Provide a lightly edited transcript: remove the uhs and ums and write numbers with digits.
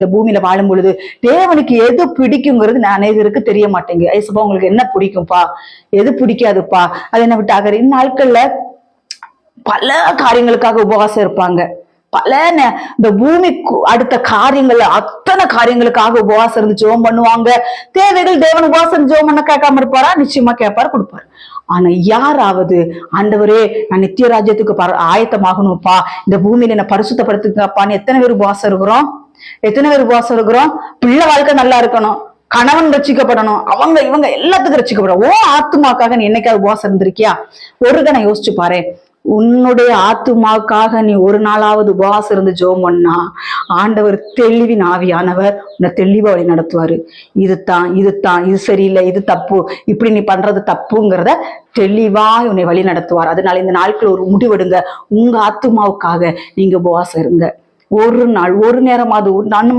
இந்த பூமியில வாழும் பொழுது தேவனுக்கு எது பிடிக்குங்கிறது அநேகருக்கு தெரிய மாட்டேங்குது. ஐசப்பா உங்களுக்கு என்ன பிடிக்கும்பா, எது பிடிக்காதுப்பா, அது என்ன விட்டாக. இந்நாட்கள்ல பல காரியங்களுக்காக உபவாசம் இருப்பாங்க. இந்த பூமி அடுத்த காரியங்கள் அத்தனை காரியங்களுக்காக உபவாசம் இருந்து ஜெபம் பண்ணுவாங்க. தேவைகள் தேவன் உபவாசம் ஜெபம் பண்ண கேட்காம இருப்பாரா? நிச்சயமா கேட்பாரு, கொடுப்பாரு. ஆனா யாராவது ஆண்டவரே நான் நித்திய ராஜ்யத்துக்கு ஆயத்தமாகணும்ப்பா, இந்த பூமியில என்ன பரிசுத்தப்படுத்துங்கப்பான்னு எத்தனை பேர் உபவாசம் இருக்கிறோம்? எத்தனை பேர் உபவாசம் இருக்கிறோம்? பிள்ளை வாழ்க்கை நல்லா இருக்கணும், கணவன் ரட்சிக்கப்படணும், அவங்க இவங்க எல்லாத்துக்கும் ரட்சிக்கப்படும். ஆத்துமாக்காக நீ என்னைக்காவது உபவாசம் இருந்திருக்கியா? ஒரு கணம் யோசிச்சு பாரு. உன்னுடைய ஆத்துமாக்காக நீ ஒரு நாளாவது உபவாசம் இருந்து ஜெபம் பண்ணா ஆண்டவர் தெளிவின் ஆவியானவர் உன்னை தெளிவா வழி நடத்துவாரு. இது சரியில்லை, இது தப்பு, இப்படி நீ பண்றது தப்புங்கிறத தெளிவா உன்னை வழி நடத்துவார். அதனால இந்த நாட்கள் ஒரு முடிவெடுங்க. உங்க ஆத்துமாவுக்காக நீங்க உபவாசம் இருங்க. ஒரு நாள் ஒரு நேரமாவது நான்